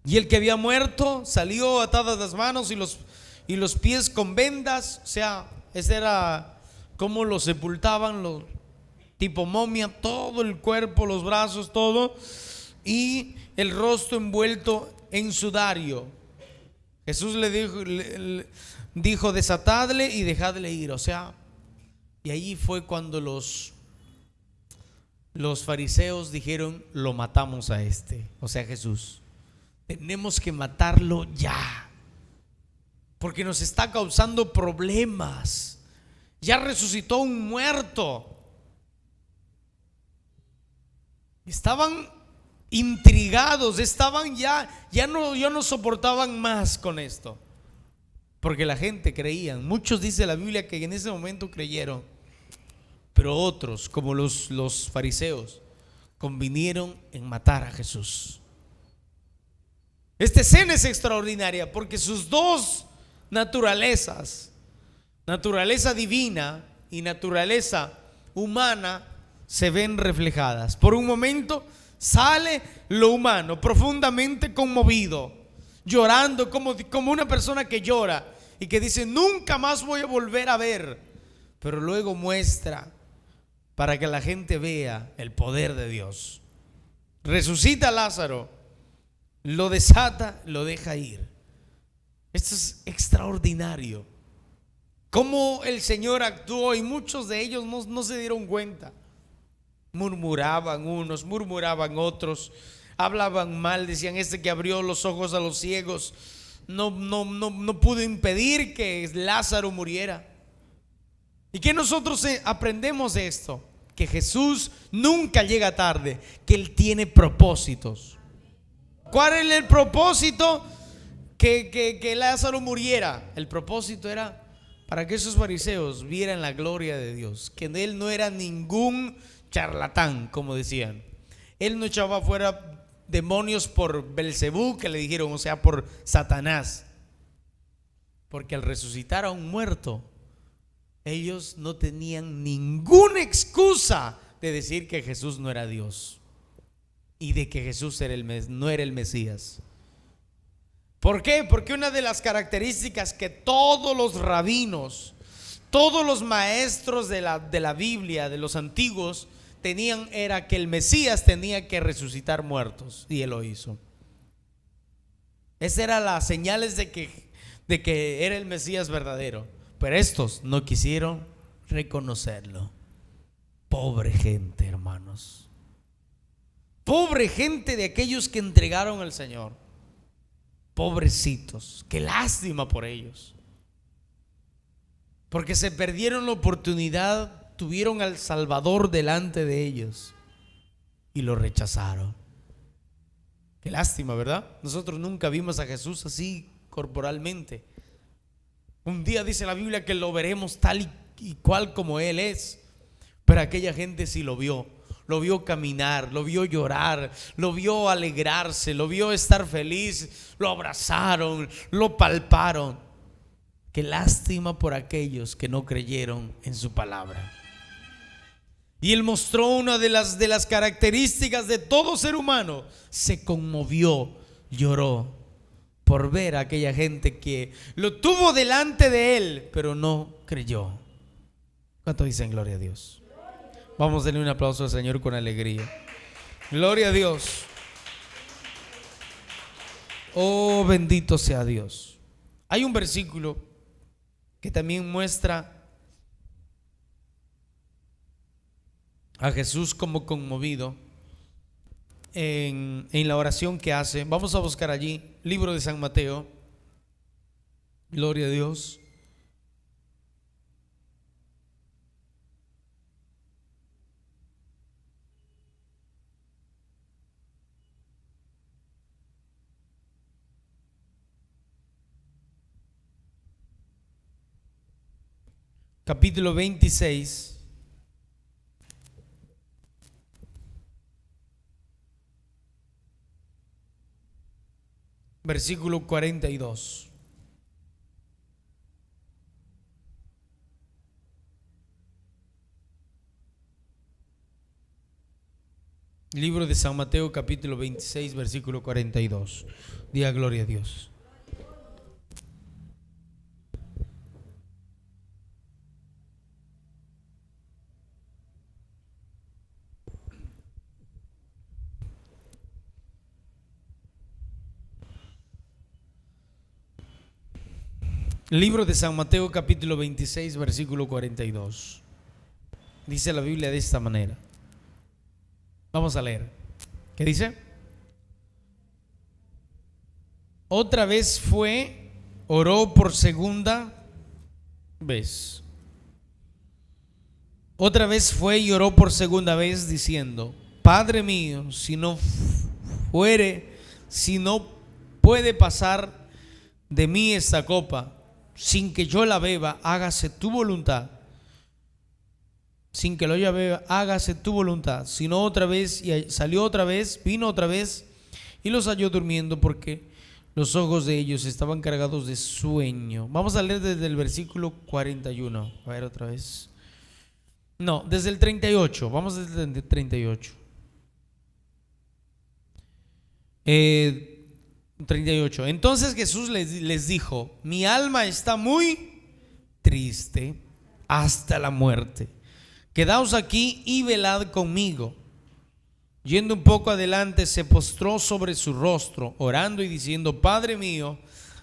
y el que había muerto salió atadas las manos y los pies con vendas. O sea, ese era como lo sepultaban, tipo momia, todo el cuerpo, los brazos, todo, y el rostro envuelto en sudario. Jesús le dijo: desatadle y dejadle ir. O sea, y allí fue cuando los fariseos dijeron: lo matamos a este, o sea, Jesús. Tenemos que matarlo ya, porque nos está causando problemas. Ya resucitó un muerto. Estaban intrigados, estaban ya no soportaban más con esto, porque la gente creía. Muchos, dice la Biblia, que en ese momento creyeron, pero otros, como los fariseos, convinieron en matar a Jesús. Esta escena es extraordinaria porque sus dos naturalezas, naturaleza divina y naturaleza humana, se ven reflejadas. Por un momento sale lo humano profundamente conmovido, llorando como una persona que llora y que dice: nunca más voy a volver a ver. Pero luego muestra para que la gente vea el poder de Dios. Resucita a Lázaro, lo desata, lo deja ir. Esto es extraordinario. Cómo el Señor actuó, y muchos de ellos no se dieron cuenta. Murmuraban unos, murmuraban otros, hablaban mal, decían: este que abrió los ojos a los ciegos no pudo impedir que Lázaro muriera. ¿Y qué nosotros aprendemos de esto? Que Jesús nunca llega tarde, que Él tiene propósitos. ¿Cuál era el propósito? Que Lázaro muriera. El propósito era para que esos fariseos vieran la gloria de Dios, que Él no era ningún charlatán, como decían. Él no echaba fuera demonios por Belcebú, que le dijeron, o sea, por Satanás. Porque al resucitar a un muerto, ellos no tenían ninguna excusa de decir que Jesús no era Dios y de que Jesús no era el Mesías. ¿Por qué? Porque una de las características que todos los rabinos, todos los maestros de la Biblia, de los antiguos, tenían, era que el Mesías tenía que resucitar muertos, y Él lo hizo. Esas eran las señales de que era el Mesías verdadero. Pero estos no quisieron reconocerlo. Pobre gente, hermanos. Pobre gente de aquellos que entregaron al Señor. Pobrecitos, qué lástima por ellos. Porque se perdieron la oportunidad, tuvieron al Salvador delante de ellos y lo rechazaron. Qué lástima, ¿verdad? Nosotros nunca vimos a Jesús así corporalmente. Un día dice la Biblia que lo veremos tal y cual como Él es. Pero aquella gente sí lo vio caminar, lo vio llorar, lo vio alegrarse, lo vio estar feliz, lo abrazaron, lo palparon. Qué lástima por aquellos que no creyeron en su palabra. Y Él mostró una de las características de todo ser humano. Se conmovió, lloró por ver a aquella gente que lo tuvo delante de Él, pero no creyó. ¿Cuánto dicen gloria a Dios? Vamos a darle un aplauso al Señor con alegría. Gloria a Dios. Oh, bendito sea Dios. Hay un versículo que también muestra a Jesús como conmovido en la oración que hace. Vamos a buscar allí, libro de San Mateo. Gloria a Dios. Capítulo 26. Versículo 42. Libro de San Mateo, capítulo 26, versículo 42. Diga gloria a Dios. Libro de San Mateo, capítulo 26, versículo 42. Dice la Biblia de esta manera. Vamos a leer. ¿Qué dice? Otra vez fue, oró por segunda vez. Otra vez fue y oró por segunda vez diciendo: Padre mío, si no puede pasar de mí esta copa sin que yo la beba, hágase tu voluntad. Sin que lo beba, hágase tu voluntad. Sino otra vez, y salió otra vez, vino otra vez y los halló durmiendo, porque los ojos de ellos estaban cargados de sueño. Vamos a leer desde el versículo 41. A ver otra vez. No, desde el 38. Vamos desde el 38. 38. Entonces Jesús les dijo: mi alma está muy triste hasta la muerte. Quedaos aquí y velad conmigo. Yendo un poco adelante, se postró sobre su rostro, orando y diciendo: Padre mío,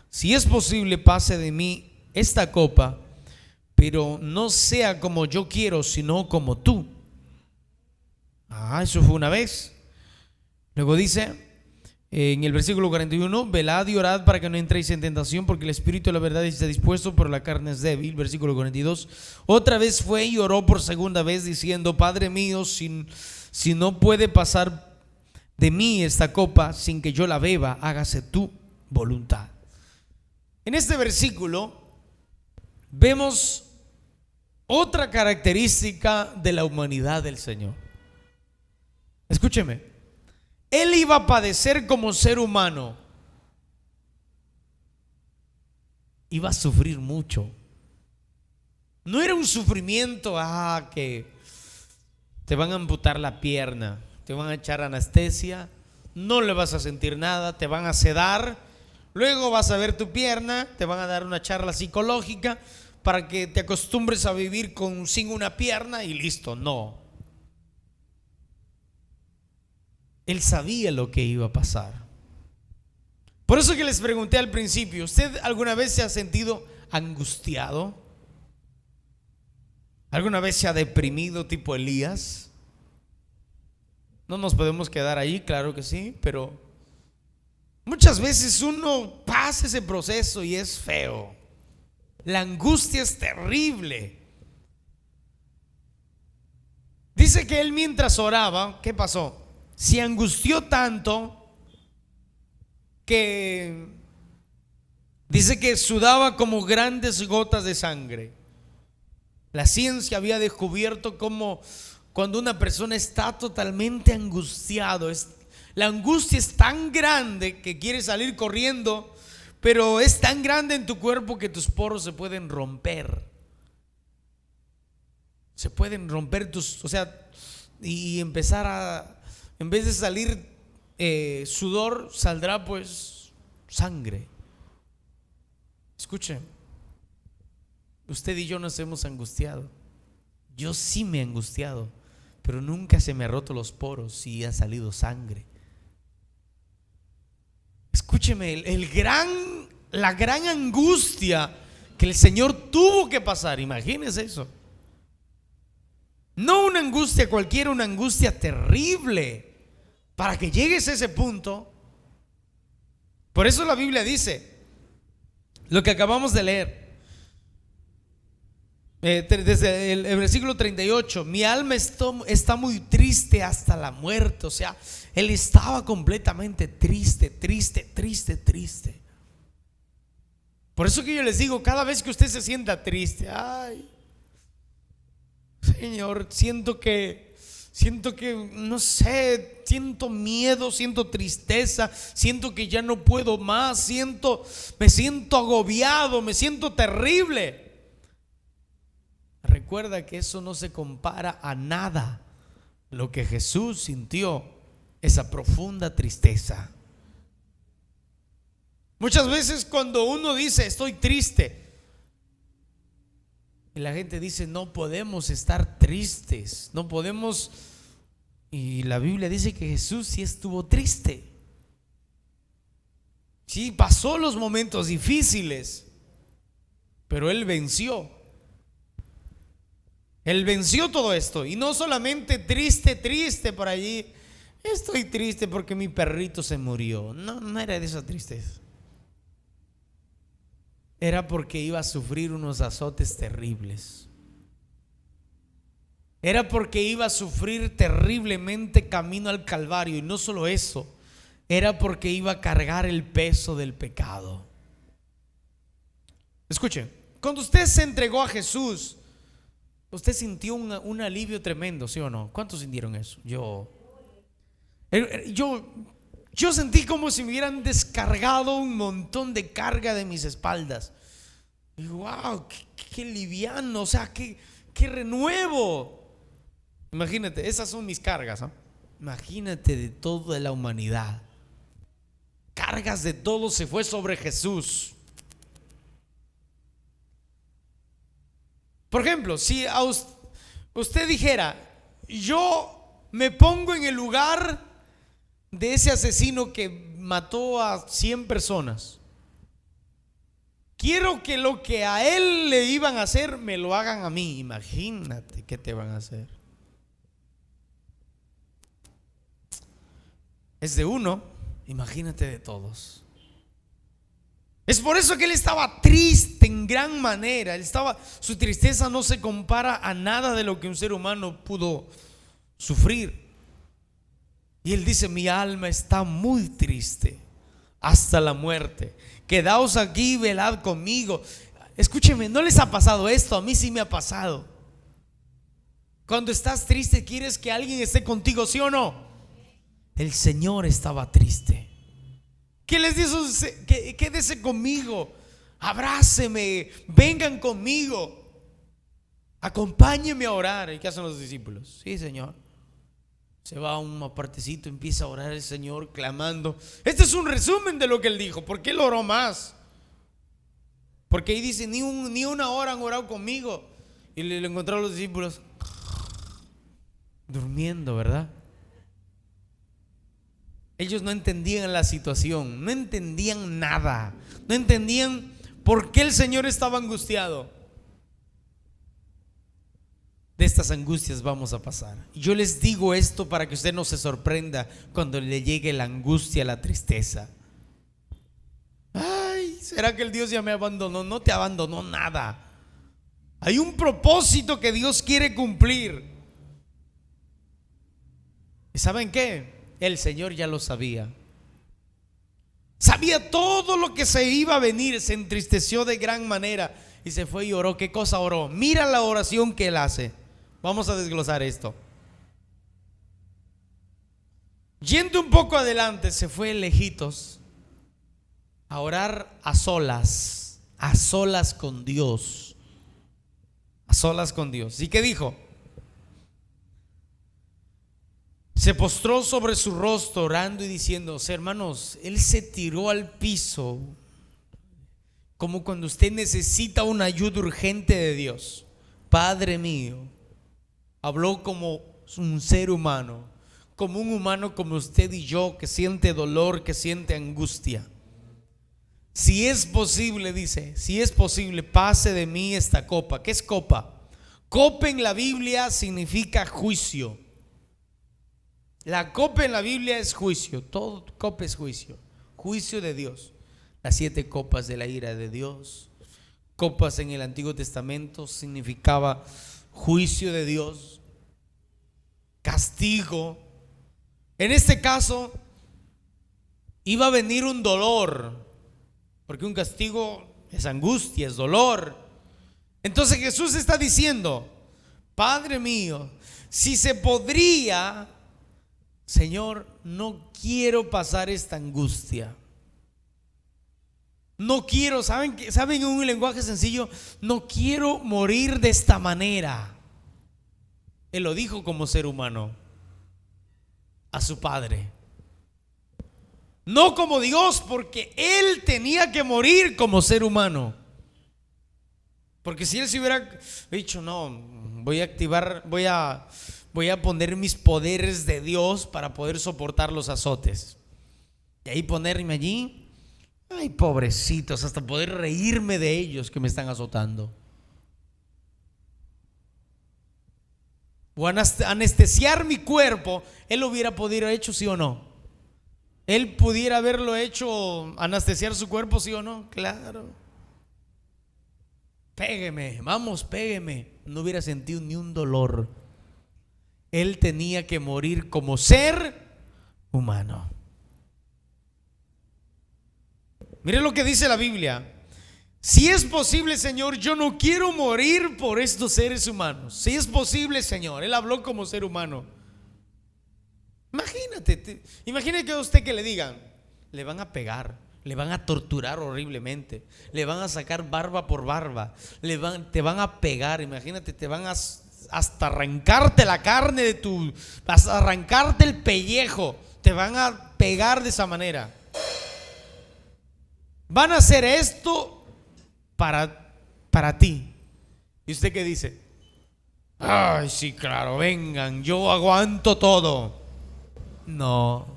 si es posible, pase de mí esta copa, pero no sea como yo quiero, sino como tú. Eso fue una vez. Luego dice en el versículo 41: velad y orad para que no entréis en tentación, porque el espíritu de la verdad está dispuesto, pero la carne es débil. Versículo 42: otra vez fue y oró por segunda vez, diciendo: Padre mío, si no puede pasar de mí esta copa sin que yo la beba, hágase tu voluntad. En este versículo vemos otra característica de la humanidad del Señor. Escúcheme, Él iba a padecer como ser humano, iba a sufrir mucho. No era un sufrimiento que te van a amputar la pierna, te van a echar anestesia, no le vas a sentir nada, te van a sedar, luego vas a ver tu pierna, te van a dar una charla psicológica para que te acostumbres a vivir sin una pierna y listo. No, Él sabía lo que iba a pasar. Por eso que les pregunté al principio: ¿usted alguna vez se ha sentido angustiado? ¿Alguna vez se ha deprimido tipo Elías? No nos podemos quedar ahí, claro que sí, pero muchas veces uno pasa ese proceso y es feo. La angustia es terrible. Dice que él, mientras oraba, ¿qué pasó? Se angustió tanto que dice que sudaba como grandes gotas de sangre. La ciencia había descubierto cómo cuando una persona está totalmente angustiado, la angustia es tan grande que quiere salir corriendo, pero es tan grande en tu cuerpo que tus poros se pueden romper. Se pueden romper y empezar en vez de salir sudor, saldrá pues sangre. Escuchen, usted y yo nos hemos angustiado. Yo sí me he angustiado, pero nunca se me ha roto los poros y ha salido sangre. Escúcheme, la gran angustia que el Señor tuvo que pasar, imagínese eso. No una angustia cualquiera, una angustia terrible, para que llegues a ese punto. Por eso la Biblia dice lo que acabamos de leer, desde el versículo 38: mi alma está muy triste hasta la muerte. O sea, él estaba completamente triste. Por eso que yo les digo, cada vez que usted se sienta triste, ay, Señor, siento que no sé, siento miedo, siento tristeza, siento que ya no puedo más, me siento agobiado, me siento terrible. Recuerda que eso no se compara a nada lo que Jesús sintió, esa profunda tristeza. Muchas veces cuando uno dice estoy triste, y la gente dice no podemos estar tristes, no podemos. Y la Biblia dice que Jesús sí estuvo triste, sí pasó los momentos difíciles, pero Él venció. Él venció todo esto. Y no solamente triste por allí, estoy triste porque mi perrito se murió. No era de esa tristeza. Era porque iba a sufrir unos azotes terribles. Era porque iba a sufrir terriblemente camino al Calvario. Y no solo eso, era porque iba a cargar el peso del pecado. Escuchen, cuando usted se entregó a Jesús, usted sintió un alivio tremendo, ¿sí o no? ¿Cuántos sintieron eso? Yo sentí como si me hubieran descargado un montón de carga de mis espaldas. Y wow, qué liviano, o sea, qué renuevo. Imagínate, esas son mis cargas, ¿eh? Imagínate de toda la humanidad. cargas de todo se fue sobre Jesús. Por ejemplo, si a usted dijera, yo me pongo en el lugar de ese asesino que mató a 100 personas, quiero que lo que a él le iban a hacer me lo hagan a mí. Imagínate qué te van a hacer. Es de uno, imagínate de todos. Es por eso que él estaba triste en gran manera. Su tristeza no se compara a nada de lo que un ser humano pudo sufrir. Y él dice: mi alma está muy triste hasta la muerte. Quedaos aquí y velad conmigo. Escúcheme, ¿no les ha pasado esto? A mí sí me ha pasado. Cuando estás triste, quieres que alguien esté contigo, ¿sí o no? El Señor estaba triste. ¿Qué les dice? Quédese conmigo, abráceme, vengan conmigo, acompáñenme a orar. ¿Y qué hacen los discípulos? Sí, Señor. Se va a un apartecito, empieza a orar el Señor clamando. Este es un resumen de lo que él dijo. ¿Por qué él oró más? Porque ahí dice: ni una hora han orado conmigo. Y le encontraron los discípulos durmiendo, ¿verdad? Ellos no entendían la situación, no entendían nada, no entendían por qué el Señor estaba angustiado. De estas angustias vamos a pasar. Yo les digo esto para que usted no se sorprenda cuando le llegue la angustia, la tristeza. Ay, ¿será que el Dios ya me abandonó? No te abandonó nada. Hay un propósito que Dios quiere cumplir. ¿Y saben qué? El Señor ya lo sabía. Sabía todo lo que se iba a venir. Se entristeció de gran manera y se fue y oró. ¿Qué cosa oró? Mira la oración que él hace. Vamos a desglosar esto. Yendo un poco adelante, se fue lejitos a orar a solas con Dios. A solas con Dios. ¿Y qué dijo? Se postró sobre su rostro orando y diciendo: hermanos, él se tiró al piso, como cuando usted necesita una ayuda urgente de Dios. Padre mío, habló como un ser humano, como un humano como usted y yo, que siente dolor, que siente angustia. Si es posible, dice, si es posible, pase de mí esta copa. ¿Qué es copa? Copa en la Biblia significa juicio. La copa en la Biblia es juicio. Todo copa es juicio. Juicio de Dios. Las 7 copas de la ira de Dios. Copas en el Antiguo Testamento significaba juicio de Dios, castigo. En este caso iba a venir un dolor, porque un castigo es angustia, es dolor. Entonces Jesús está diciendo: Padre mío, si se podría, Señor, no quiero pasar esta angustia. No quiero, ¿saben en un lenguaje sencillo? No quiero morir de esta manera. Él lo dijo como ser humano a su Padre. No como Dios, porque Él tenía que morir como ser humano. Porque si Él se hubiera dicho: no, voy a poner mis poderes de Dios para poder soportar los azotes. Y ahí ponerme allí, ay, pobrecitos, hasta poder reírme de ellos que me están azotando. O anestesiar mi cuerpo. Él lo hubiera podido hecho, ¿sí o no? Él pudiera haberlo hecho, anestesiar su cuerpo, ¿sí o no? Claro. Pégueme, vamos, pégueme. No hubiera sentido ni un dolor. Él tenía que morir como ser humano. Mire lo que dice la Biblia: si es posible, Señor, yo no quiero morir por estos seres humanos. Si es posible, Señor. Él habló como ser humano. Imagínate que a usted que le digan: le van a pegar, le van a torturar horriblemente, le van a sacar barba por barba, te van a pegar. Imagínate, te van a hasta arrancarte la carne hasta arrancarte el pellejo, te van a pegar de esa manera. van a hacer esto para ti. ¿Y usted qué dice? Ay, sí, claro, vengan, yo aguanto todo. No.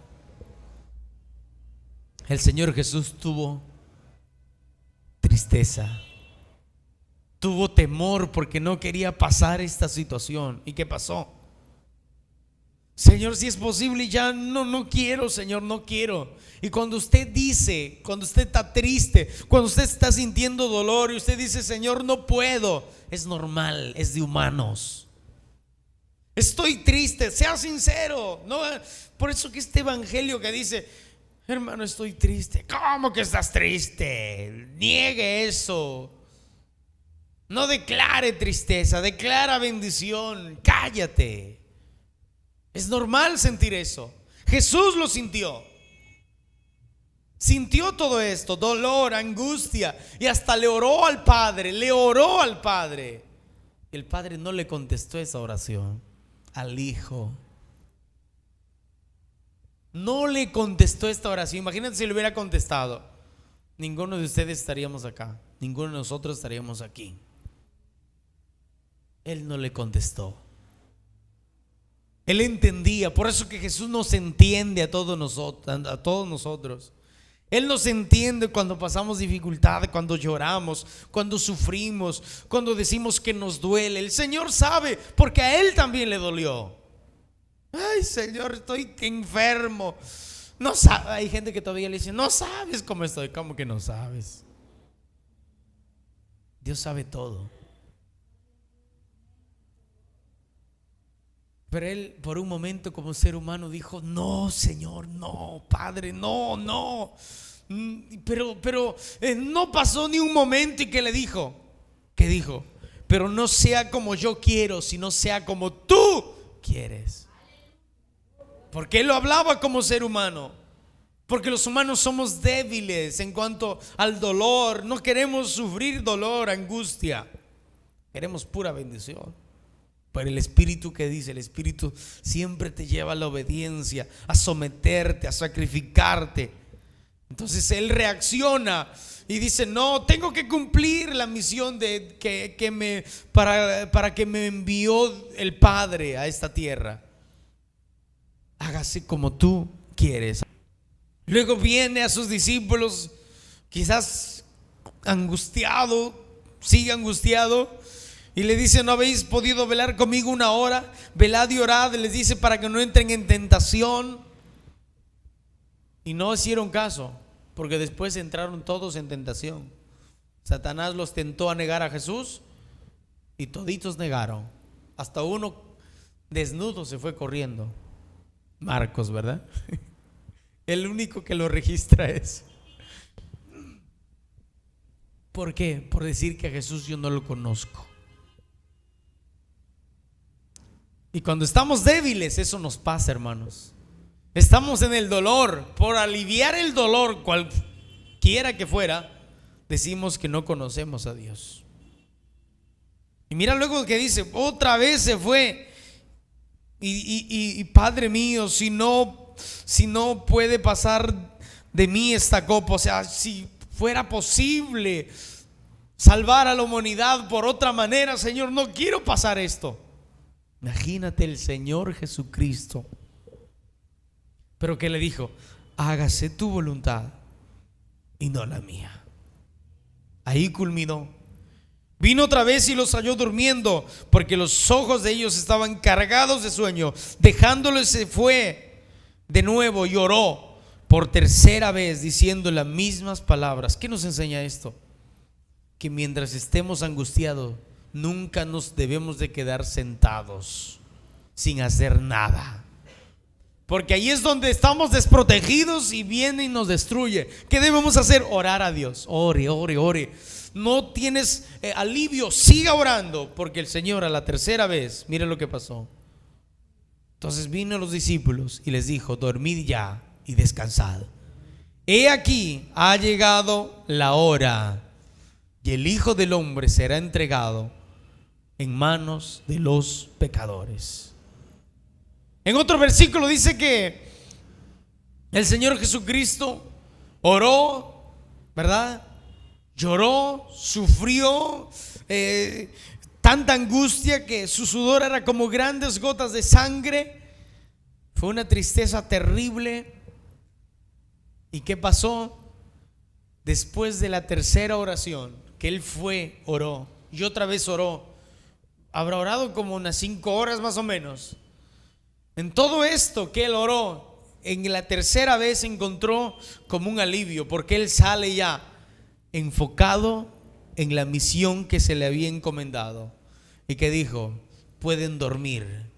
El Señor Jesús tuvo tristeza, tuvo temor porque no quería pasar esta situación. ¿Y qué pasó? Señor, si es posible, ya no quiero, Señor, no quiero. Y cuando usted dice, cuando usted está triste, cuando usted está sintiendo dolor y usted dice, Señor, no puedo, es normal, es de humanos. Estoy triste, sea sincero. No, por eso que este evangelio que dice, hermano, estoy triste. ¿Cómo que estás triste? Niegue eso. No declare tristeza, declara bendición. Cállate. Es normal sentir eso. Jesús lo sintió. Sintió todo esto, dolor, angustia, y hasta le oró al Padre, le oró al Padre. El Padre no le contestó esa oración al Hijo. No le contestó esta oración. Imagínense si le hubiera contestado. Ninguno de ustedes estaríamos acá, ninguno de nosotros estaríamos aquí. Él no le contestó. Él entendía. Por eso que Jesús nos entiende a todos nosotros. Él nos entiende cuando pasamos dificultad, cuando lloramos, cuando sufrimos, cuando decimos que nos duele. El Señor sabe, porque a Él también le dolió. Ay, Señor, estoy enfermo. No sabe. Hay gente que todavía le dice, no sabes cómo estoy. ¿Cómo que no sabes? Dios sabe todo. Pero Él por un momento como ser humano dijo, no, Señor, no, Padre, no. Pero no pasó ni un momento y que le dijo, ¿qué dijo? Pero no sea como yo quiero, sino sea como tú quieres. Porque Él lo hablaba como ser humano. Porque los humanos somos débiles en cuanto al dolor. No queremos sufrir dolor, angustia. Queremos pura bendición. Pero el Espíritu, que dice, el Espíritu siempre te lleva a la obediencia, a someterte, a sacrificarte. Entonces Él reacciona y dice, no, tengo que cumplir la misión para que me envió el Padre a esta tierra. Hágase como tú quieres. Luego viene a sus discípulos, quizás angustiado, sigue angustiado, y le dice, ¿no habéis podido velar conmigo una hora? Velad y orad, les dice, para que no entren en tentación. Y no hicieron caso, porque después entraron todos en tentación. Satanás los tentó a negar a Jesús y toditos negaron. Hasta uno desnudo se fue corriendo. Marcos, ¿verdad? El único que lo registra es. ¿Por qué? Por decir que a Jesús yo no lo conozco. Y cuando estamos débiles, eso nos pasa, hermanos. Estamos en el dolor. Por aliviar el dolor, cualquiera que fuera, decimos que no conocemos a Dios. Y mira luego que dice, otra vez se fue. Y Padre mío, si no puede pasar de mí esta copa, o sea, si fuera posible salvar a la humanidad por otra manera, Señor, no quiero pasar esto. Imagínate el Señor Jesucristo. Pero ¿qué le dijo? Hágase tu voluntad y no la mía. Ahí culminó. Vino otra vez y los halló durmiendo, porque los ojos de ellos estaban cargados de sueño. Dejándolos se fue de nuevo y oró por tercera vez, diciendo las mismas palabras. ¿Qué nos enseña esto? Que mientras estemos angustiados, nunca nos debemos de quedar sentados sin hacer nada, porque ahí es donde estamos desprotegidos y viene y nos destruye. ¿Qué debemos hacer? Orar a Dios. Ore. No tienes alivio, siga orando, porque el Señor a la tercera vez, mire lo que pasó. Entonces vino a los discípulos y les dijo, dormid ya y descansad. He aquí ha llegado la hora y el Hijo del Hombre será entregado en manos de los pecadores. En otro versículo dice que el Señor Jesucristo oró ¿verdad? Lloró, sufrió tanta angustia que su sudor era como grandes gotas de sangre. Fue una tristeza terrible. ¿Y qué pasó? Después de la tercera oración, que él fue, oró y otra vez oró. Habrá orado como unas 5 horas más o menos. En todo esto que él oró, en la tercera vez encontró como un alivio, porque él sale ya enfocado en la misión que se le había encomendado. Y que dijo: pueden dormir,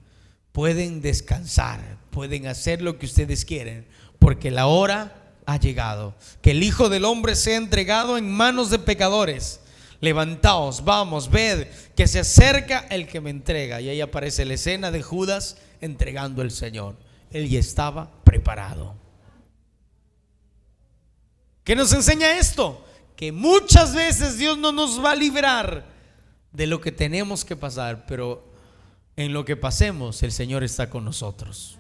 pueden descansar, pueden hacer lo que ustedes quieren, porque la hora ha llegado, que el Hijo del Hombre sea entregado en manos de pecadores. Levantaos, vamos, ved que se acerca el que me entrega. Y ahí aparece la escena de Judas entregando al Señor. Él ya estaba preparado. ¿Qué nos enseña esto? Que muchas veces Dios no nos va a librar de lo que tenemos que pasar, pero en lo que pasemos el Señor está con nosotros.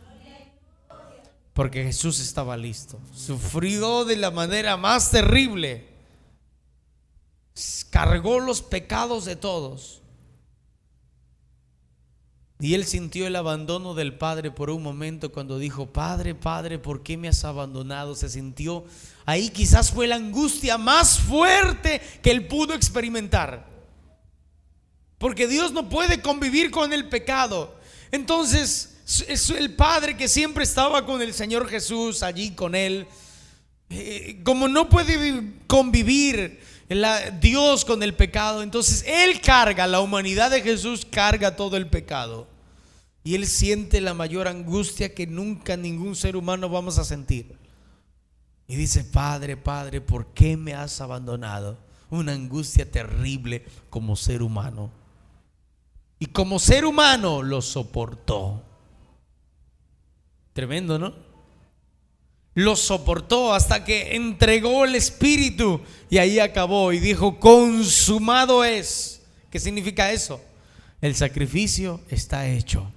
Porque Jesús estaba listo. Sufrió de la manera más terrible. Cargó los pecados de todos. Y él sintió el abandono del Padre por un momento cuando dijo: Padre, Padre, ¿por qué me has abandonado? Se sintió ahí, quizás fue la angustia más fuerte que él pudo experimentar. Porque Dios no puede convivir con el pecado. Entonces es el Padre que siempre estaba con el Señor Jesús allí con él. Como no puede convivir Dios con el pecado, entonces Él carga, la humanidad de Jesús carga todo el pecado. Y Él siente la mayor angustia que nunca ningún ser humano vamos a sentir. Y dice: Padre, Padre, ¿por qué me has abandonado? Una angustia terrible como ser humano. Y como ser humano lo soportó. Tremendo, ¿no? Lo soportó hasta que entregó el Espíritu y ahí acabó y dijo: consumado es. ¿Qué significa eso? El sacrificio está hecho.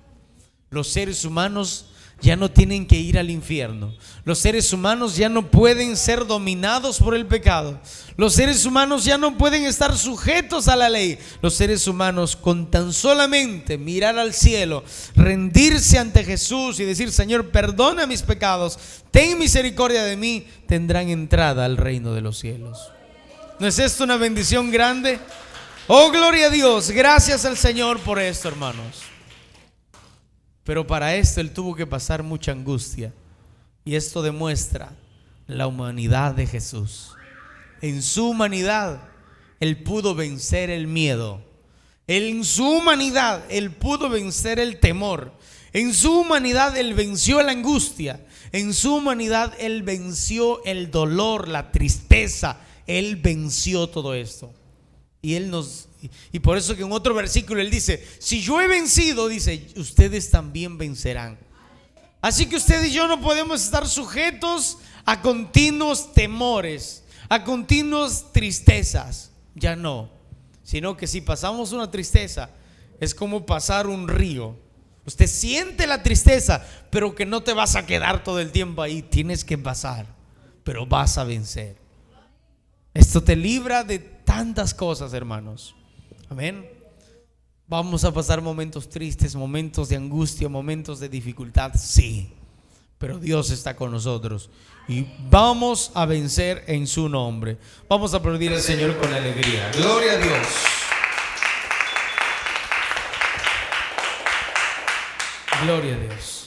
Los seres humanos ya no tienen que ir al infierno. Los seres humanos ya no pueden ser dominados por el pecado. Los seres humanos ya no pueden estar sujetos a la ley. Los seres humanos, con tan solamente mirar al cielo, rendirse ante Jesús y decir: Señor, perdona mis pecados, ten misericordia de mí, tendrán entrada al reino de los cielos. ¿No es esto una bendición grande? Oh, gloria a Dios. Gracias al Señor por esto, hermanos. Pero para esto Él tuvo que pasar mucha angustia. Y esto demuestra la humanidad de Jesús. En su humanidad Él pudo vencer el miedo. En su humanidad Él pudo vencer el temor. En su humanidad Él venció la angustia. En su humanidad Él venció el dolor, la tristeza. Él venció todo esto. Y por eso que en otro versículo Él dice: si yo he vencido, dice, ustedes también vencerán. Así que usted y yo no podemos estar sujetos a continuos temores, a continuas tristezas. Ya no. Sino que si pasamos una tristeza, es como pasar un río. Usted siente la tristeza, pero que no te vas a quedar todo el tiempo ahí. Tienes que pasar, pero vas a vencer. Esto te libra de tantas cosas, hermanos. Amén. Vamos a pasar momentos tristes, momentos de angustia, momentos de dificultad, sí, pero Dios está con nosotros y vamos a vencer en su nombre. Vamos a aplaudir al Señor con alegría. Gloria a Dios. Gloria a Dios.